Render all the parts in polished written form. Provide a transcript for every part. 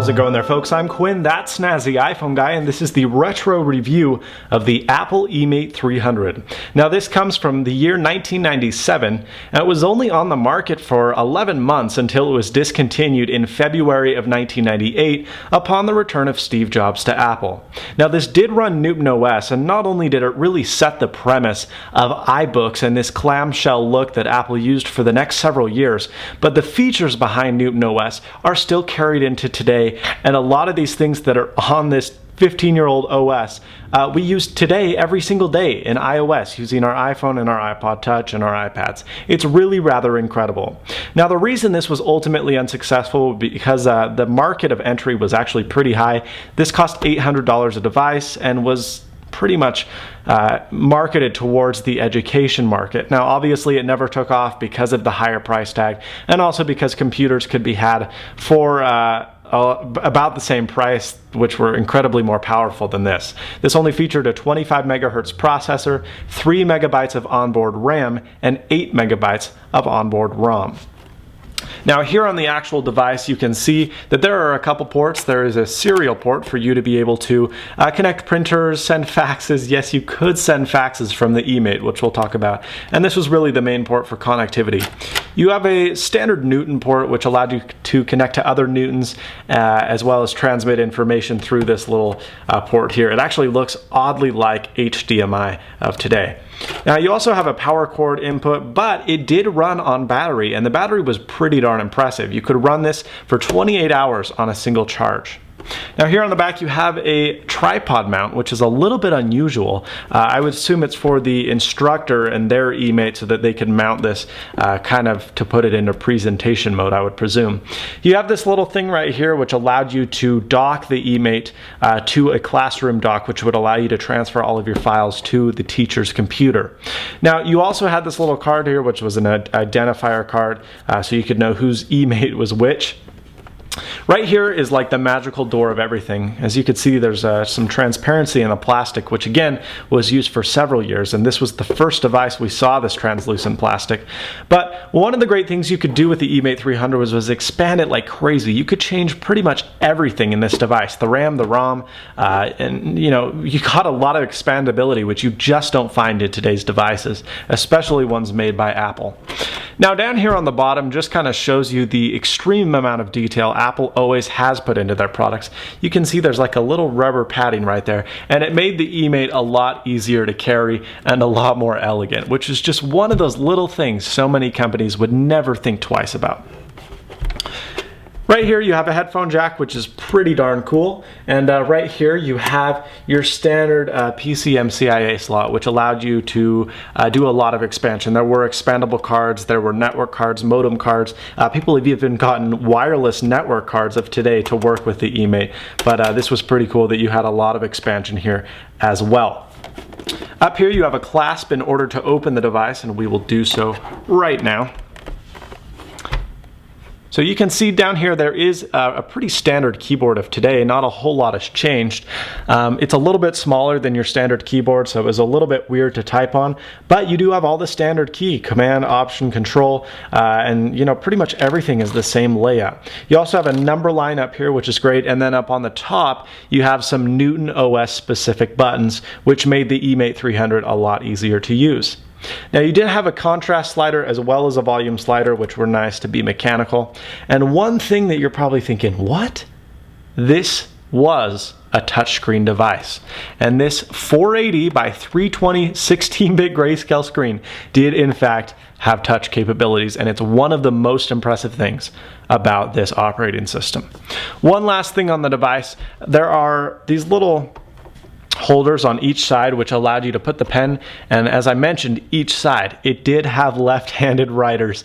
How's it going there, folks? I'm Quinn, that's Snazzy iPhone guy, and this is the retro review of the Apple eMate 300. Now, this comes from the year 1997, and it was only on the market for 11 months until it was discontinued in February of 1998 upon the return of Steve Jobs to Apple. Now, this did run Newton OS, and not only did it really set the premise of iBooks and this clamshell look that Apple used for the next several years, but the features behind Newton OS are still carried into today. And a lot of these things that are on this 15-year-old OS, we use today every single day in iOS using our iPhone and our iPod Touch and our iPads. It's really rather incredible. Now, the reason this was ultimately unsuccessful because the market of entry was actually pretty high. This cost $800 a device and was pretty much marketed towards the education market. Now, obviously, it never took off because of the higher price tag, and also because computers could be had for about the same price, which were incredibly more powerful than this. This only featured a 25 megahertz processor, 3 megabytes of onboard RAM, and 8 megabytes of onboard ROM. Now, here on the actual device, you can see that there are a couple ports. There is a serial port for you to be able to connect printers, send faxes. Yes, you could send faxes from the eMate, which we'll talk about. And this was really the main port for connectivity. You have a standard Newton port, which allowed you to connect to other Newtons, as well as transmit information through this little port here. It actually looks oddly like HDMI of today. Now, you also have a power cord input, but it did run on battery, and the battery was pretty darn impressive. You could run this for 28 hours on a single charge. Now, here on the back you have a tripod mount, which is a little bit unusual. I would assume it's for the instructor and their eMate so that they can mount this kind of to put it into presentation mode, I would presume. You have this little thing right here which allowed you to dock the eMate to a classroom dock, which would allow you to transfer all of your files to the teacher's computer. Now, you also had this little card here, which was an identifier card, so you could know whose eMate was which. Right here is like the magical door of everything. As you can see, there's some transparency in the plastic, which again was used for several years, and this was the first device we saw this translucent plastic. But one of the great things you could do with the eMate 300 was expand it like crazy. You could change pretty much everything in this device, the RAM, the ROM, and you got a lot of expandability, which you just don't find in today's devices, especially ones made by Apple. Now, down here on the bottom just kind of shows you the extreme amount of detail Apple always has put into their products. You can see there's like a little rubber padding right there, and it made the eMate a lot easier to carry and a lot more elegant, which is just one of those little things so many companies would never think twice about. Right here you have a headphone jack, which is pretty darn cool, and right here you have your standard PCMCIA slot, which allowed you to do a lot of expansion. There were expandable cards, there were network cards, modem cards. People have even gotten wireless network cards of today to work with the eMate, but this was pretty cool that you had a lot of expansion here as well. Up here you have a clasp in order to open the device, and we will do so right now. So you can see down here there is a pretty standard keyboard of today. Not a whole lot has changed. It's a little bit smaller than your standard keyboard, so it was a little bit weird to type on, but you do have all the standard key, Command, Option, Control, and pretty much everything is the same layout. You also have a number line up here, which is great, and then up on the top you have some Newton OS specific buttons, which made the eMate 300 a lot easier to use. Now, you did have a contrast slider as well as a volume slider, which were nice to be mechanical. And one thing that you're probably thinking, what? This was a touchscreen device. And this 480 by 320 16-bit grayscale screen did in fact have touch capabilities, and it's one of the most impressive things about this operating system. One last thing on the device, there are these little holders on each side which allowed you to put the pen, and as I mentioned, each side it did have left-handed writers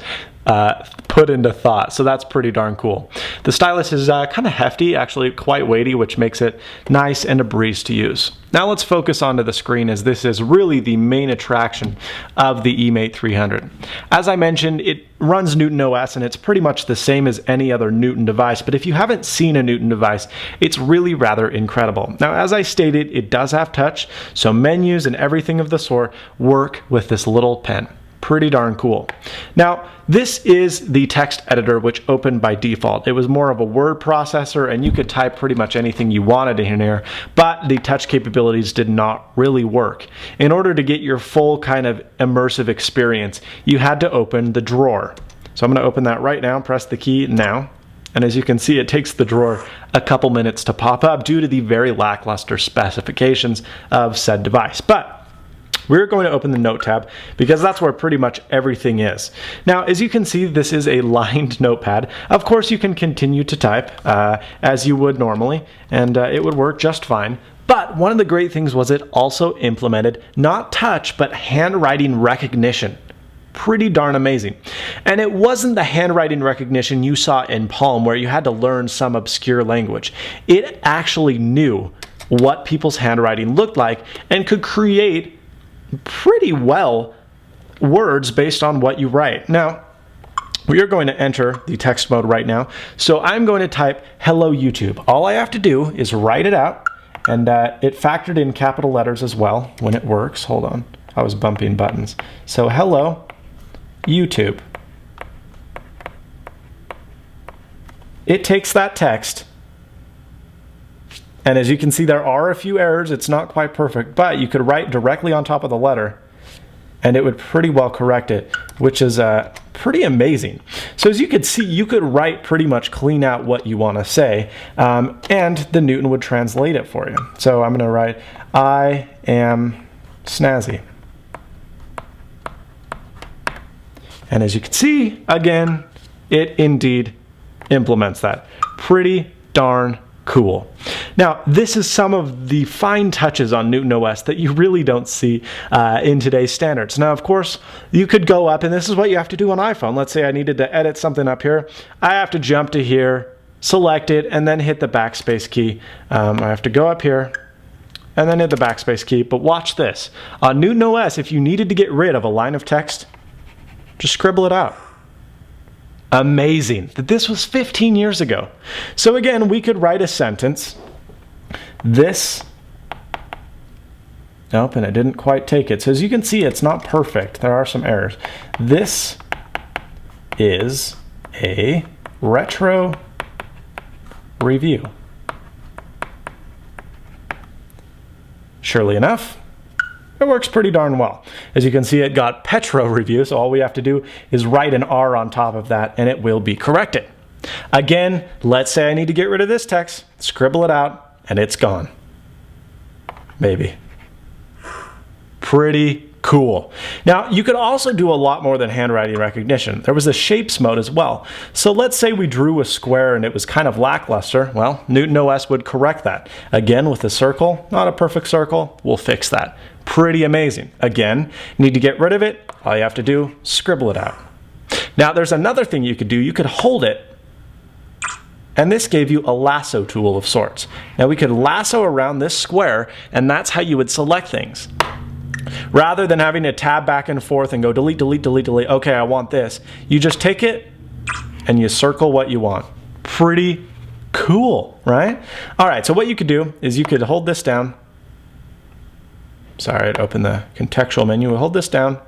put into thought, so that's pretty darn cool. The stylus is kind of hefty, actually quite weighty, which makes it nice and a breeze to use. Now let's focus onto the screen, as this is really the main attraction of the eMate 300. As I mentioned, it runs Newton OS, and it's pretty much the same as any other Newton device, but if you haven't seen a Newton device, it's really rather incredible. Now, as I stated, it does have touch, so menus and everything of the sort work with this little pen. Pretty darn cool. Now, this is the text editor which opened by default. It was more of a word processor, and you could type pretty much anything you wanted in here, but the touch capabilities did not really work. In order to get your full kind of immersive experience, you had to open the drawer. So I'm going to open that right now, press the key now. And as you can see, it takes the drawer a couple minutes to pop up due to the very lackluster specifications of said device. But we're going to open the Note tab because that's where pretty much everything is. Now, as you can see, this is a lined notepad. Of course, you can continue to type as you would normally, and it would work just fine. But one of the great things was it also implemented not touch, but handwriting recognition. Pretty darn amazing. And it wasn't the handwriting recognition you saw in Palm where you had to learn some obscure language. It actually knew what people's handwriting looked like and could create pretty well words based on what you write. Now, we are going to enter the text mode right now. So I'm going to type hello YouTube. All I have to do is write it out, and it factored in capital letters as well when it works. Hold on, I was bumping buttons. So hello YouTube. It takes that text, and as you can see, there are a few errors. It's not quite perfect, but you could write directly on top of the letter and it would pretty well correct it, which is pretty amazing. So as you could see, you could write pretty much clean out what you want to say, and the Newton would translate it for you. So I'm going to write, I am Snazzy. And as you can see, again, it indeed implements that. Pretty darn cool. Now, this is some of the fine touches on Newton OS that you really don't see in today's standards. Now, of course, you could go up, and this is what you have to do on iPhone. Let's say I needed to edit something up here. I have to jump to here, select it, and then hit the backspace key. I have to go up here and then hit the backspace key. But watch this. On Newton OS, if you needed to get rid of a line of text, just scribble it out. Amazing that this was 15 years ago. So again, we could write a sentence. This, nope, and it didn't quite take it. So as you can see, it's not perfect. There are some errors. This is a retro review. Surely enough, it works pretty darn well. As you can see, it got Petro review, so all we have to do is write an R on top of that and it will be corrected. Again, let's say I need to get rid of this text, scribble it out, and it's gone. Maybe. Pretty cool. Now, you could also do a lot more than handwriting recognition. There was a shapes mode as well. So let's say we drew a square and it was kind of lackluster. Well, Newton OS would correct that. Again, with a circle, not a perfect circle, we'll fix that. Pretty amazing. Again, need to get rid of it. All you have to do, scribble it out. Now, there's another thing you could do. You could hold it, and this gave you a lasso tool of sorts. Now, we could lasso around this square, and that's how you would select things. Rather than having to tab back and forth and go delete, delete, delete, delete, okay, I want this, you just take it and you circle what you want. Pretty cool, right? All right, so what you could do is you could hold this down. Sorry, I'd open the contextual menu. We'll hold this down.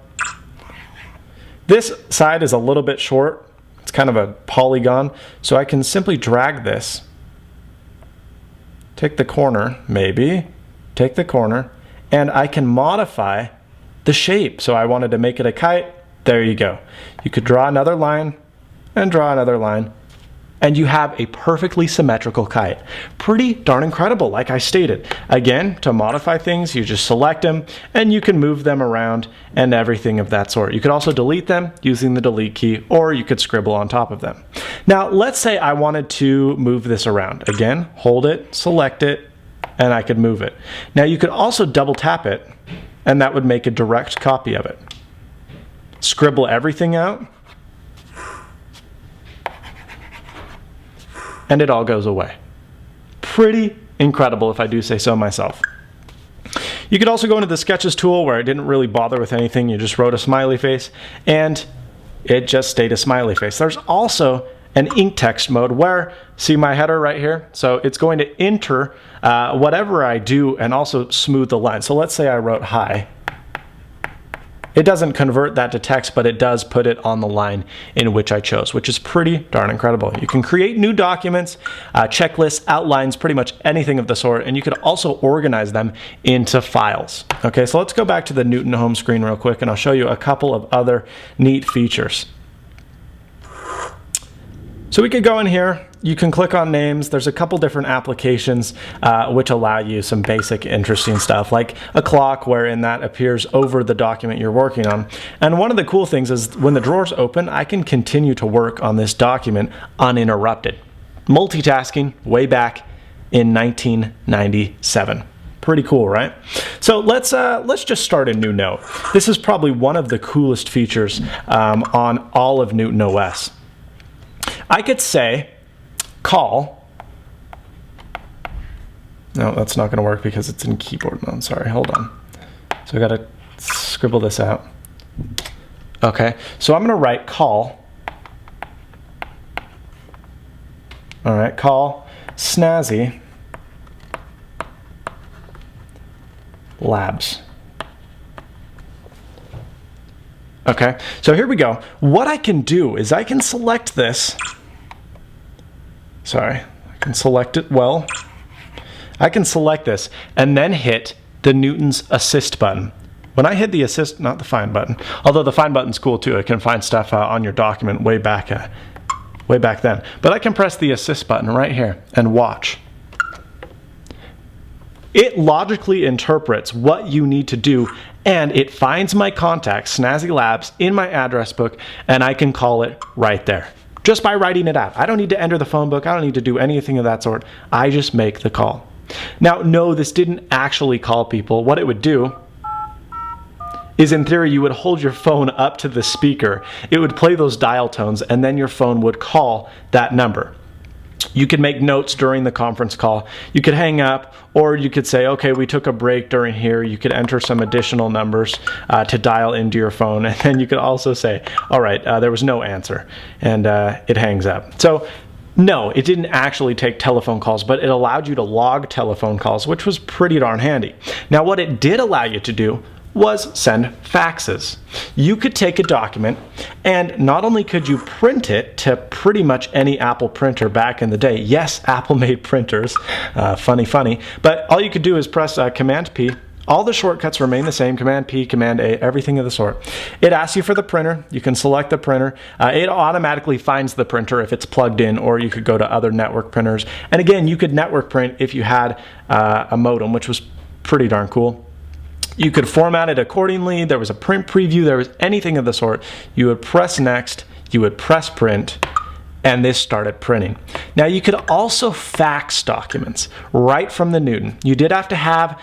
This side is a little bit short. It's kind of a polygon, so I can simply drag this, take the corner, maybe, take the corner, and I can modify the shape. So I wanted to make it a kite. There you go. You could draw another line and draw another line, and you have a perfectly symmetrical kite. Pretty darn incredible, like I stated. Again, to modify things, you just select them, and you can move them around and everything of that sort. You could also delete them using the delete key, or you could scribble on top of them. Now, let's say I wanted to move this around. Again, hold it, select it, and I could move it. Now, you could also double tap it, and that would make a direct copy of it. Scribble everything out, and it all goes away. Pretty incredible, if I do say so myself. You could also go into the Sketches tool where I didn't really bother with anything. You just wrote a smiley face, and it just stayed a smiley face. There's also an ink text mode where, see my header right here? So it's going to enter whatever I do and also smooth the line. So let's say I wrote hi. It doesn't convert that to text, but it does put it on the line in which I chose, which is pretty darn incredible. You can create new documents, checklists, outlines, pretty much anything of the sort, and you could also organize them into files. Okay, so let's go back to the Newton home screen real quick, and I'll show you a couple of other neat features. So we could go in here, you can click on names. There's a couple different applications which allow you some basic interesting stuff, like a clock wherein that appears over the document you're working on. And one of the cool things is when the drawers open, I can continue to work on this document uninterrupted. Multitasking way back in 1997. Pretty cool, right? So let's just start a new note. This is probably one of the coolest features on all of Newton OS. I could say call. No, that's not going to work because it's in keyboard mode. Sorry, hold on. So I got to scribble this out. Okay, so I'm going to write call. All right, call Snazzy Labs. Okay, so here we go. What I can do is I can select this. Sorry, I can select it well. I can select this and then hit the Newton's assist button. When I hit the assist, not the find button, although the find button's cool too. It can find stuff on your document way back then. But I can press the assist button right here and watch. It logically interprets what you need to do, and it finds my contact, Snazzy Labs, in my address book, and I can call it right there. Just by writing it out. I don't need to enter the phone book. I don't need to do anything of that sort. I just make the call. Now, no, this didn't actually call people. What it would do is, in theory, you would hold your phone up to the speaker. It would play those dial tones, and then your phone would call that number. You could make notes during the conference call. You could hang up, or you could say, okay, we took a break during here. You could enter some additional numbers to dial into your phone. And then you could also say, all right, there was no answer. And it hangs up. So no, it didn't actually take telephone calls, but it allowed you to log telephone calls, which was pretty darn handy. Now, what it did allow you to do was send faxes. You could take a document, and not only could you print it to pretty much any Apple printer back in the day. Yes, Apple made printers, funny, but all you could do is press Command P. All the shortcuts remain the same, Command P, Command A, everything of the sort. It asks you for the printer. You can select the printer. It automatically finds the printer if it's plugged in, or you could go to other network printers. And again, you could network print if you had a modem, which was pretty darn cool. You could format it accordingly. There was a print preview. There was anything of the sort. You would press next. You would press print. And this started printing. Now, you could also fax documents right from the Newton. You did have to have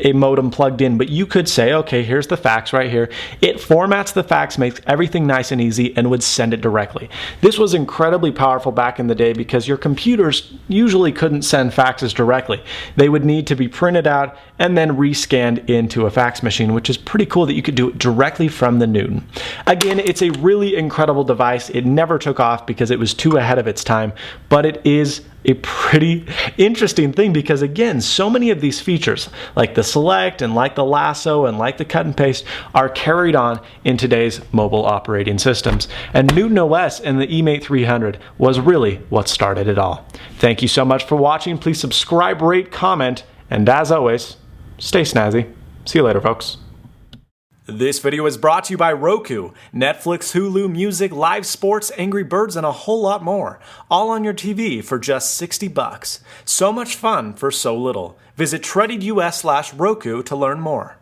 a modem plugged in, but you could say, okay, here's the fax right here. It formats the fax, makes everything nice and easy, and would send it directly. This was incredibly powerful back in the day because your computers usually couldn't send faxes directly. They would need to be printed out and then rescanned into a fax machine, which is pretty cool that you could do it directly from the Newton. Again, it's a really incredible device. It never took off because it was too ahead of its time, but it is a pretty interesting thing because, again, so many of these features, like the select and like the lasso and like the cut and paste, are carried on in today's mobile operating systems. And Newton OS and the eMate 300 was really what started it all. Thank you so much for watching. Please subscribe, rate, comment, and as always, stay snazzy. See you later, folks. This video is brought to you by Roku, Netflix, Hulu, music, live sports, Angry Birds, and a whole lot more. All on your TV for just $60. So much fun for so little. Visit TreadedUS/Roku to learn more.